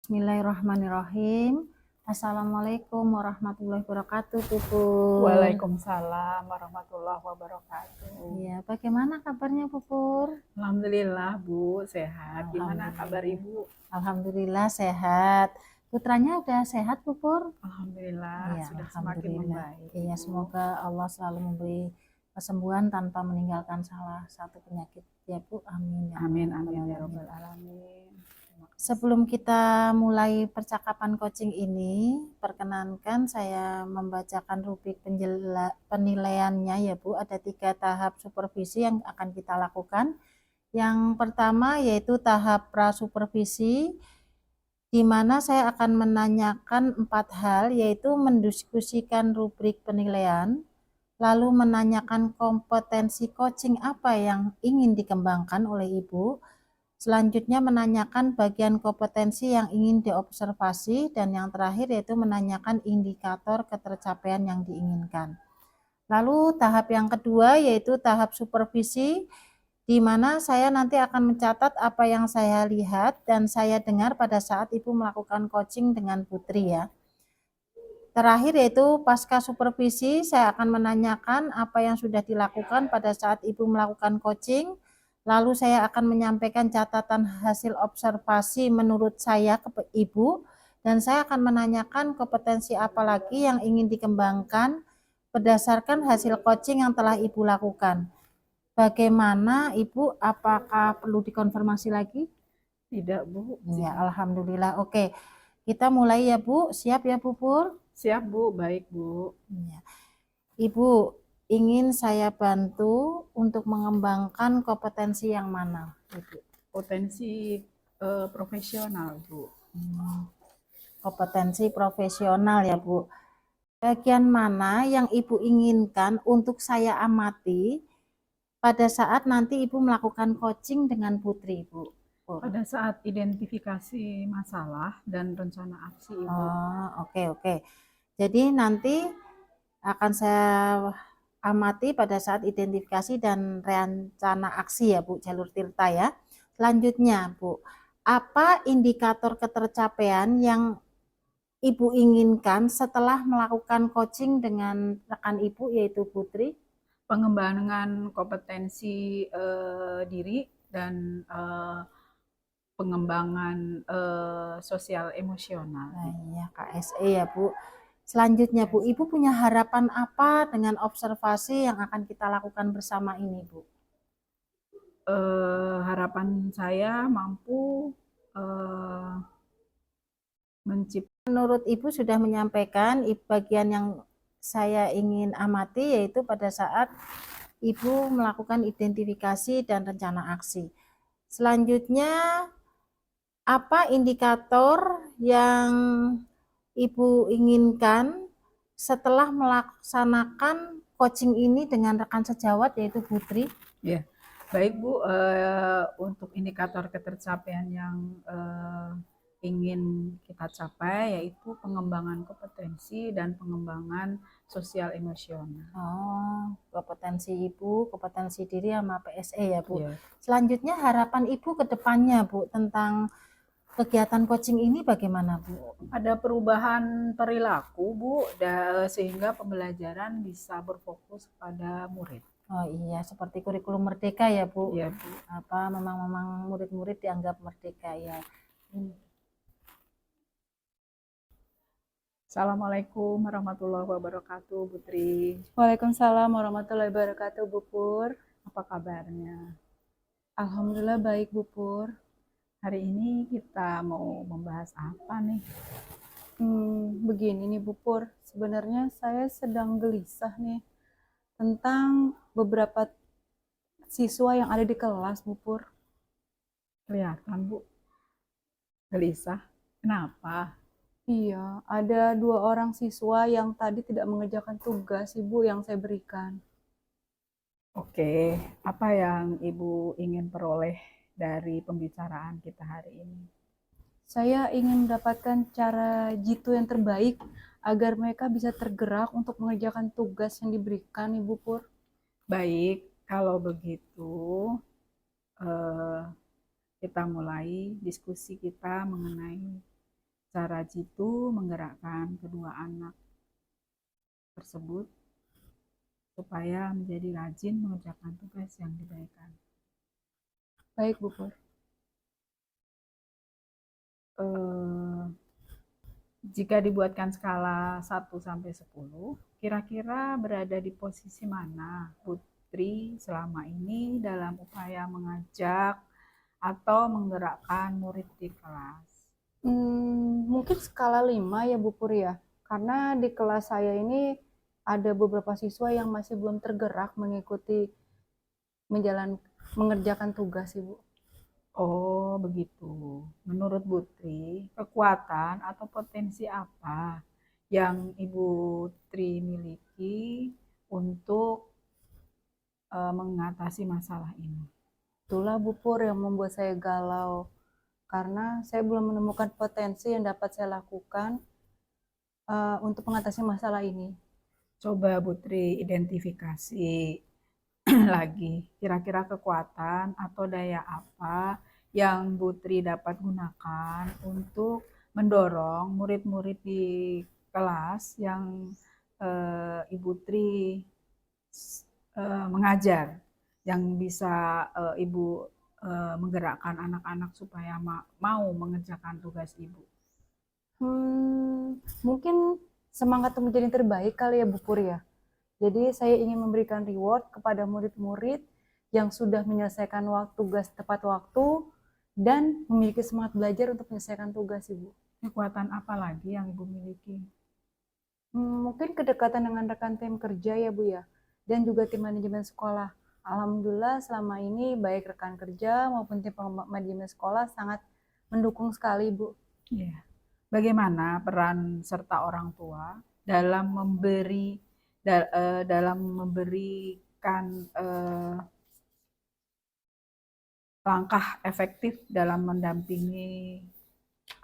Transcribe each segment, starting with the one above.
Bismillahirrahmanirrahim. Assalamualaikum warahmatullahi wabarakatuh, Pupur. Waalaikumsalam warahmatullahi wabarakatuh. Iya, bagaimana kabarnya, Pupur? Alhamdulillah Bu, sehat. Gimana kabar Ibu? Alhamdulillah sehat. Putranya udah sehat, Pupur? Alhamdulillah Iya, sudah semakin alhamdulillah. membaik. Iya, Bu. semoga Allah selalu memberi kesembuhan tanpa meninggalkan salah satu penyakit. Ya, Bu. Amin. Ya Amin Allah. amin ya robbal alamin. Sebelum kita mulai percakapan coaching ini, perkenankan saya membacakan rubrik penilaiannya ya Bu. Ada 3 tahap supervisi yang akan kita lakukan. Yang pertama yaitu tahap prasupervisi, di mana saya akan menanyakan 4 hal, yaitu mendiskusikan rubrik penilaian, lalu menanyakan kompetensi coaching apa yang ingin dikembangkan oleh Ibu, selanjutnya menanyakan bagian kompetensi yang ingin diobservasi, dan yang terakhir yaitu menanyakan indikator ketercapaian yang diinginkan. Lalu tahap yang kedua yaitu tahap supervisi, di mana saya nanti akan mencatat apa yang saya lihat dan saya dengar pada saat Ibu melakukan coaching dengan Putri ya. Terakhir yaitu pasca supervisi, saya akan menanyakan apa yang sudah dilakukan pada saat Ibu melakukan coaching, lalu saya akan menyampaikan catatan hasil observasi menurut saya ke Ibu, dan saya akan menanyakan kompetensi apa lagi yang ingin dikembangkan berdasarkan hasil coaching yang telah Ibu lakukan. Bagaimana Ibu, apakah perlu dikonfirmasi lagi? Tidak Bu. Ya, alhamdulillah. Oke, kita mulai ya Bu. Siap ya Bu Pur? Siap Bu, baik Bu. Ya. Ibu, ingin saya bantu untuk mengembangkan kompetensi yang mana, Ibu? Potensi profesional Bu. Kompetensi profesional ya, Bu. Bagian mana yang Ibu inginkan untuk saya amati pada saat nanti Ibu melakukan coaching dengan Putri, Ibu? Pada saat identifikasi masalah dan rencana aksi Ibu. Oh, oke. Jadi nanti akan saya amati pada saat identifikasi dan rencana aksi ya Bu, jalur Tirta ya. Selanjutnya Bu, apa indikator ketercapaian yang Ibu inginkan setelah melakukan coaching dengan rekan Ibu yaitu Putri? Pengembangan kompetensi diri dan pengembangan sosial emosional. Nah, iya KSE ya Bu. Selanjutnya Bu, Ibu punya harapan apa dengan observasi yang akan kita lakukan bersama ini Bu? Harapan saya mampu menciptakan. Menurut Ibu sudah menyampaikan bagian yang saya ingin amati yaitu pada saat Ibu melakukan identifikasi dan rencana aksi. Selanjutnya, apa indikator yang Ibu inginkan setelah melaksanakan coaching ini dengan rekan sejawat yaitu Putri? Ya, baik Bu. Untuk indikator ketercapaian yang ingin kita capai yaitu pengembangan kompetensi dan pengembangan sosial emosional. Oh, kompetensi Ibu, kompetensi diri sama PSE ya Bu. Ya. Selanjutnya harapan Ibu ke depannya Bu tentang kegiatan coaching ini bagaimana Bu? Ada perubahan perilaku Bu, sehingga pembelajaran bisa berfokus pada murid. Oh iya, seperti kurikulum merdeka ya Bu. Iya Bu. Apa memang murid-murid dianggap merdeka ya. Assalamualaikum warahmatullahi wabarakatuh, Putri. Waalaikumsalam warahmatullahi wabarakatuh, Bu Pur. Apa kabarnya? Alhamdulillah baik, Bu Pur. Hari ini kita mau membahas apa nih? Begini nih Bu Pur, sebenarnya saya sedang gelisah nih tentang beberapa siswa yang ada di kelas, Bu Pur. Kelihatan Bu, gelisah. Kenapa? Iya, ada 2 orang siswa yang tadi tidak mengerjakan tugas Ibu yang saya berikan. Oke, apa yang Ibu ingin peroleh dari pembicaraan kita hari ini? Saya ingin mendapatkan cara jitu yang terbaik agar mereka bisa tergerak untuk mengerjakan tugas yang diberikan, Ibu Pur. Baik, kalau begitu kita mulai diskusi kita mengenai Cara jitu menggerakkan kedua anak tersebut supaya menjadi rajin mengerjakan tugas yang diberikan. Baik, Bu Pur. Jika dibuatkan skala 1 sampai 10, kira-kira berada di posisi mana Putri selama ini dalam upaya mengajak atau menggerakkan murid di kelas? Mungkin skala 5 ya Bu Pur ya. Karena di kelas saya ini ada beberapa siswa yang masih belum tergerak mengikuti mengerjakan tugas, Ibu. Oh, begitu. Menurut Putri, kekuatan atau potensi apa yang Ibu Tri miliki untuk mengatasi masalah ini? Itulah Bu Pur yang membuat saya galau. Karena saya belum menemukan potensi yang dapat saya lakukan untuk mengatasi masalah ini. Coba Putri identifikasi lagi, kira-kira kekuatan atau daya apa yang Putri dapat gunakan untuk mendorong murid-murid di kelas yang Ibu Tri mengajar, yang bisa Ibu menggerakkan anak-anak supaya mau mengerjakan tugas Ibu. Mungkin semangat untuk menjadi terbaik kali ya Bu Pur ya. Jadi saya ingin memberikan reward kepada murid-murid yang sudah menyelesaikan tugas tepat waktu dan memiliki semangat belajar untuk menyelesaikan tugas, Ibu. Kekuatan apa lagi yang Ibu miliki? Mungkin kedekatan dengan rekan tim kerja ya Bu ya, dan juga tim manajemen sekolah. Alhamdulillah selama ini baik rekan kerja maupun tim manajemen sekolah sangat mendukung sekali Bu. Ya. Bagaimana peran serta orang tua dalam memberikan langkah efektif dalam mendampingi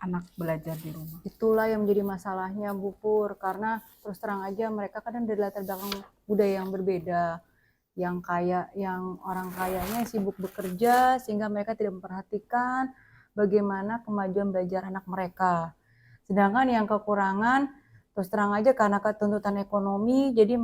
anak belajar di rumah? Itulah yang menjadi masalahnya Bu Pur, karena terus terang aja mereka kadang dari latar belakang budaya yang berbeda, yang orang kayanya sibuk bekerja sehingga mereka tidak memperhatikan bagaimana kemajuan belajar anak mereka. Sedangkan yang kekurangan terus terang aja karena ketuntutan ekonomi, jadi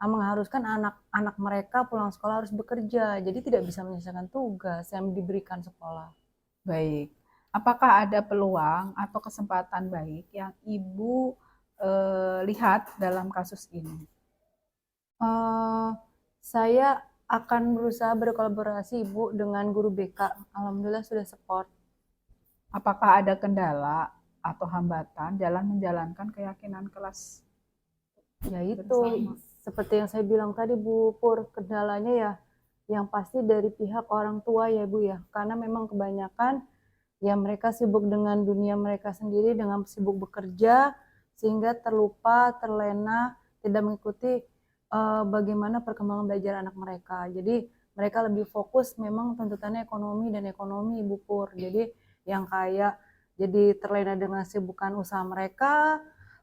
mengharuskan anak-anak mereka pulang sekolah harus bekerja, jadi tidak bisa menyelesaikan tugas yang diberikan sekolah. Baik, apakah ada peluang atau kesempatan baik yang Ibu lihat dalam kasus ini? Saya akan berusaha berkolaborasi Ibu dengan guru BK. Alhamdulillah sudah support. Apakah ada kendala atau hambatan dalam menjalankan keyakinan kelas? Ya itu, seperti yang saya bilang tadi Bu Pur, kendalanya ya yang pasti dari pihak orang tua ya Bu ya. Karena memang kebanyakan ya mereka sibuk dengan dunia mereka sendiri, dengan sibuk bekerja, sehingga terlupa, terlena, tidak mengikuti bagaimana perkembangan belajar anak mereka. Jadi mereka lebih fokus memang tuntutannya ekonomi dan ekonomi Bu Pur. Jadi yang kaya jadi terlena dengan sibukan usaha mereka,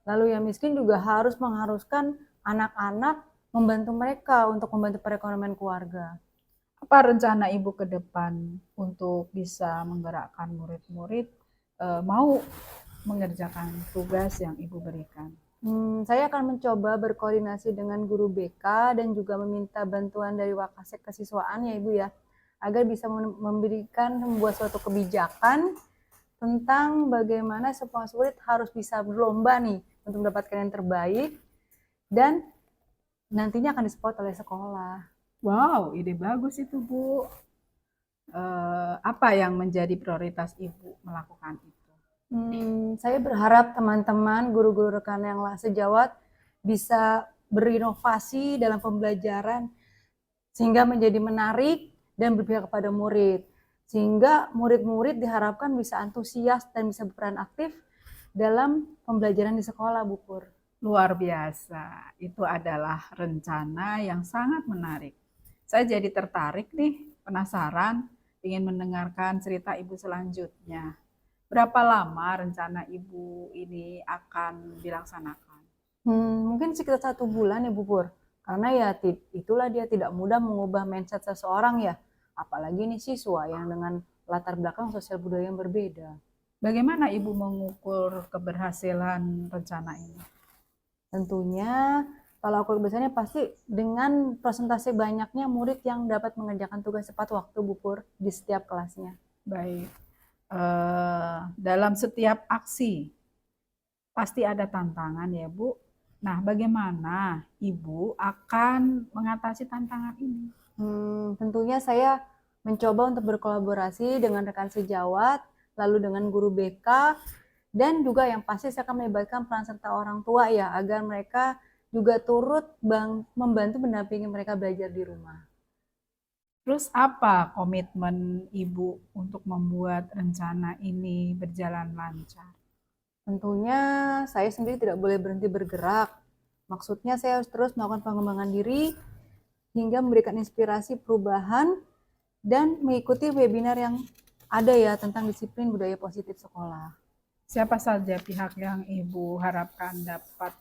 lalu yang miskin juga mengharuskan anak-anak membantu mereka untuk membantu perekonomian keluarga. Apa rencana Ibu ke depan untuk bisa menggerakkan murid-murid mau mengerjakan tugas yang Ibu berikan? Saya akan mencoba berkoordinasi dengan guru BK dan juga meminta bantuan dari Wakasek Kesiswaan ya Ibu ya, agar bisa membuat suatu kebijakan tentang bagaimana semua murid harus bisa berlomba nih untuk mendapatkan yang terbaik dan nantinya akan disupport oleh sekolah. Wow, ide bagus itu Bu. Apa yang menjadi prioritas Ibu melakukan itu? Saya berharap teman-teman guru-guru rekan yang sejawat bisa berinovasi dalam pembelajaran sehingga menjadi menarik dan berpihak kepada murid. Sehingga murid-murid diharapkan bisa antusias dan bisa berperan aktif dalam pembelajaran di sekolah, Bu Pur. Luar biasa, itu adalah rencana yang sangat menarik. Saya jadi tertarik nih, penasaran, ingin mendengarkan cerita Ibu selanjutnya. Berapa lama rencana Ibu ini akan dilaksanakan? Mungkin sekitar 1 bulan ya Bu Pur. Karena ya itulah dia tidak mudah mengubah mindset seseorang ya. Apalagi nih siswa yang dengan latar belakang sosial budaya yang berbeda. Bagaimana Ibu mengukur keberhasilan rencana ini? Tentunya kalau ukur besarnya pasti dengan persentase banyaknya murid yang dapat mengerjakan tugas tepat waktu Bu Pur di setiap kelasnya. Baik, dalam setiap aksi pasti ada tantangan ya Bu. Nah, bagaimana Ibu akan mengatasi tantangan ini? Tentunya saya mencoba untuk berkolaborasi dengan rekan sejawat, lalu dengan guru BK, dan juga yang pasti saya akan melibatkan peran serta orang tua ya, agar mereka juga turut membantu mendampingi mereka belajar di rumah. Terus apa komitmen Ibu untuk membuat rencana ini berjalan lancar? Tentunya saya sendiri tidak boleh berhenti bergerak. Maksudnya saya harus terus melakukan pengembangan diri hingga memberikan inspirasi perubahan dan mengikuti webinar yang ada ya tentang disiplin budaya positif sekolah. Siapa saja pihak yang Ibu harapkan dapat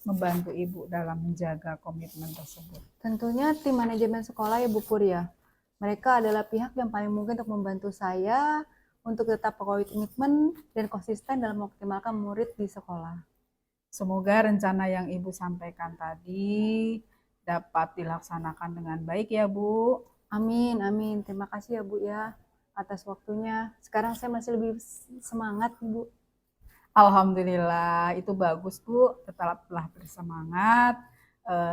membantu Ibu dalam menjaga komitmen tersebut? Tentunya tim manajemen sekolah ya Bu Pur ya. Mereka adalah pihak yang paling mungkin untuk membantu saya untuk tetap berkomitmen dan konsisten dalam mengoptimalkan murid di sekolah. Semoga rencana yang Ibu sampaikan tadi dapat dilaksanakan dengan baik ya Bu. Amin, amin. Terima kasih ya Bu ya atas waktunya. Sekarang saya masih lebih semangat Bu. Alhamdulillah, itu bagus Bu. Tetaplah bersemangat.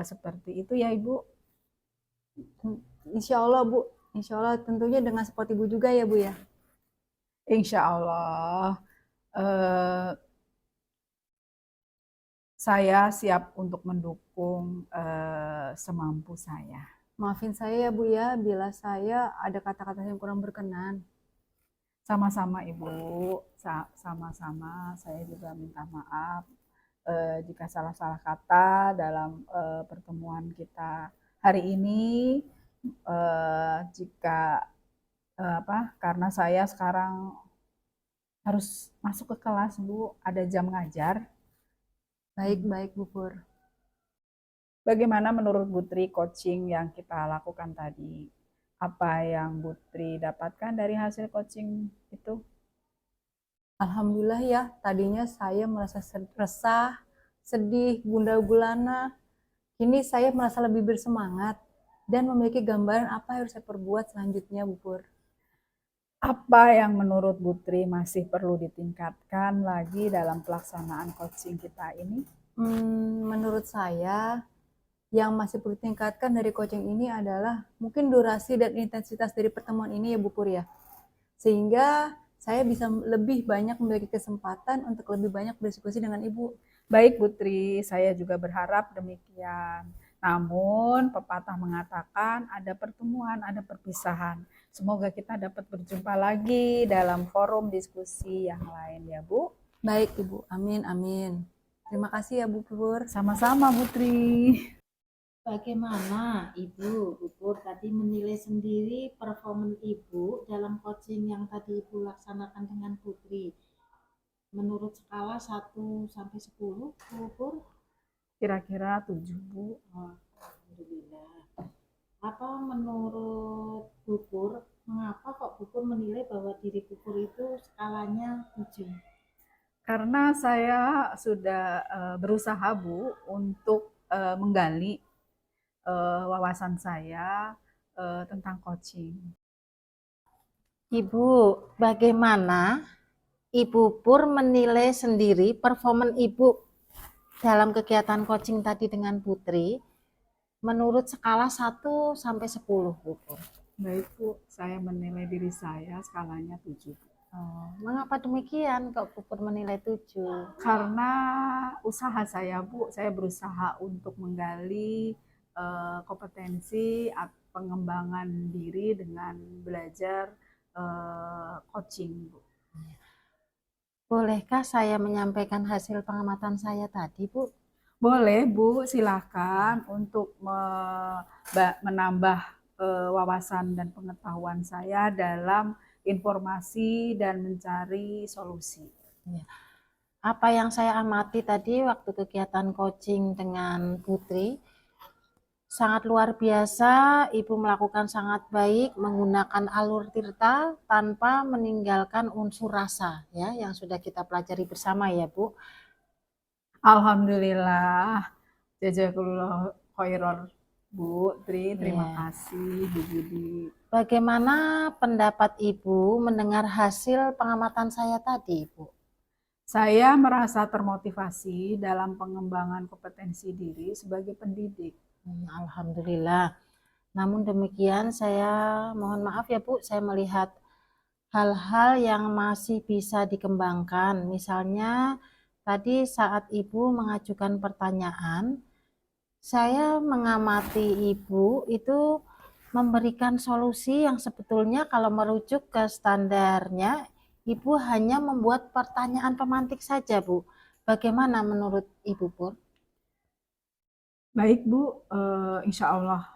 Seperti itu ya Ibu. Insya Allah Bu. Insya Allah tentunya dengan support Ibu juga ya Bu ya. Insya Allah. Saya siap untuk mendukung semampu saya. Maafin saya ya Bu ya, bila saya ada kata-kata yang kurang berkenan. Sama-sama Ibu, sama-sama saya juga minta maaf jika salah-salah kata dalam pertemuan kita hari ini. Jika karena saya sekarang harus masuk ke kelas Bu, ada jam ngajar. Baik Bu Pur. Bagaimana menurut Putri coaching yang kita lakukan tadi? Apa yang Putri dapatkan dari hasil coaching itu? Alhamdulillah ya, tadinya saya merasa resah, sedih, gundah gulana. Kini saya merasa lebih bersemangat dan memiliki gambaran apa yang harus saya perbuat selanjutnya Bu Pur. Apa yang menurut Putri masih perlu ditingkatkan lagi dalam pelaksanaan coaching kita ini? Menurut saya, yang masih perlu ditingkatkan dari coaching ini adalah mungkin durasi dan intensitas dari pertemuan ini ya Bu Pur ya. Sehingga saya bisa lebih banyak memiliki kesempatan untuk lebih banyak berdiskusi dengan Ibu. Baik Putri, saya juga berharap demikian. Namun pepatah mengatakan ada pertemuan, ada perpisahan. Semoga kita dapat berjumpa lagi dalam forum diskusi yang lain ya Bu. Baik Ibu, amin amin. Terima kasih ya Bu Pur. Sama-sama Putri. Bagaimana Ibu, Bu Pur tadi menilai sendiri performa Ibu dalam coaching yang tadi Ibu laksanakan dengan Putri? Menurut skala 1 sampai 10, Bu Pur? Kira-kira 7 Bu. Alhamdulillah. Apa menurut Bu Pur, mengapa kok Bu Pur menilai bahwa diri Bu Pur itu skalanya 7? Karena saya sudah berusaha Bu untuk menggali wawasan saya tentang coaching. Ibu, bagaimana Ibu Pur menilai sendiri performa Ibu dalam kegiatan coaching tadi dengan Putri menurut skala 1 sampai 10, Bu Pur? Baik Bu, saya menilai diri saya skalanya 7. Mengapa demikian kok Bu Pur menilai 7? Karena usaha saya Bu, saya berusaha untuk menggali kompetensi pengembangan diri dengan belajar coaching Bu. Bolehkah saya menyampaikan hasil pengamatan saya tadi, Bu? Boleh Bu, silakan untuk menambah wawasan dan pengetahuan saya dalam informasi dan mencari solusi. Apa yang saya amati tadi waktu kegiatan coaching dengan Putri, Sangat luar biasa, Ibu melakukan sangat baik menggunakan alur tirta tanpa meninggalkan unsur rasa ya yang sudah kita pelajari bersama ya Bu. Alhamdulillah. Jazakallah khairan Bu Tri, terima Ya. kasih Bu Budi. Bagaimana pendapat Ibu mendengar hasil pengamatan saya tadi, Bu? Saya merasa termotivasi dalam pengembangan kompetensi diri sebagai pendidik. Alhamdulillah. Namun demikian saya mohon maaf ya Bu, saya melihat hal-hal yang masih bisa dikembangkan. Misalnya tadi saat Ibu mengajukan pertanyaan, saya mengamati Ibu itu memberikan solusi yang sebetulnya kalau merujuk ke standarnya, Ibu hanya membuat pertanyaan pemantik saja, Bu. Bagaimana menurut Ibu Pur? Baik Bu, insya Allah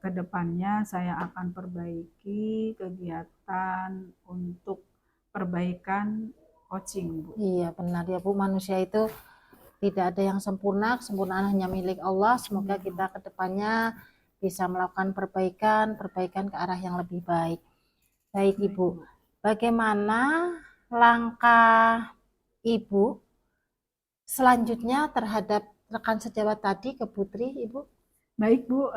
ke depannya saya akan perbaiki kegiatan untuk perbaikan coaching Bu. Iya benar ya Bu, manusia itu tidak ada yang sempurna, kesempurnaan hanya milik Allah. Semoga kita ke depannya bisa melakukan perbaikan ke arah yang lebih baik. Baik Ibu, bagaimana langkah Ibu selanjutnya terhadap rekan sejawat tadi ke Putri, Ibu? Baik Bu,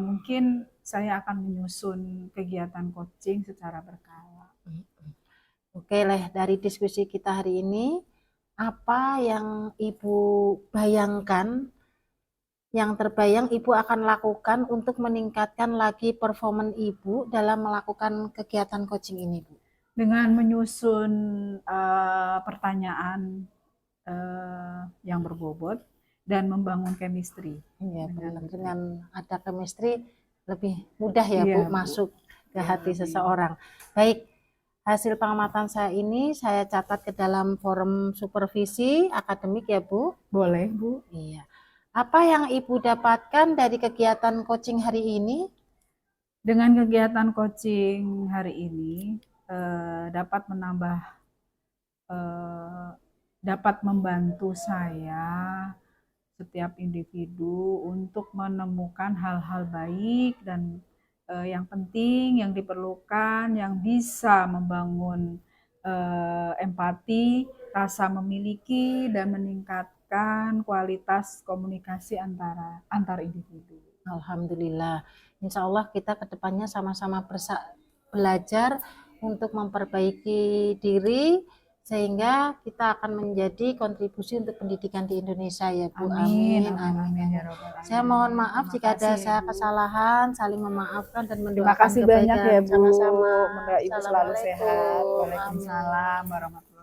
mungkin saya akan menyusun kegiatan coaching secara berkala. Oke lah, dari diskusi kita hari ini, apa yang Ibu bayangkan, yang terbayang Ibu akan lakukan untuk meningkatkan lagi performa Ibu dalam melakukan kegiatan coaching ini, Bu? Dengan menyusun pertanyaan yang berbobot dan membangun chemistry. Iya benar, dengan ada chemistry lebih mudah ya Bu Iya, Bu. masuk ke hati lebih. seseorang. Baik, hasil pengamatan saya ini saya catat ke dalam forum supervisi akademik ya Bu. Boleh Bu. Iya. Apa yang Ibu dapatkan dari kegiatan coaching hari ini? Dengan kegiatan coaching hari ini dapat menambah dapat membantu saya setiap individu untuk menemukan hal-hal baik dan yang penting, yang diperlukan, yang bisa membangun empati, rasa memiliki, dan meningkatkan kualitas komunikasi antar individu. Alhamdulillah. Insya Allah kita kedepannya sama-sama belajar untuk memperbaiki diri sehingga kita akan menjadi kontribusi untuk pendidikan di Indonesia ya Bu. Amin. Amin. Ya Rabbal Alamin. Saya mohon maaf jika ada saya Bu. kesalahan, saling memaafkan dan mendoakan Terima kasih banyak ya Bu. sama-sama. Semoga Ibu selalu sehat. Waalaikumsalam warahmatullahi wabarakatuh.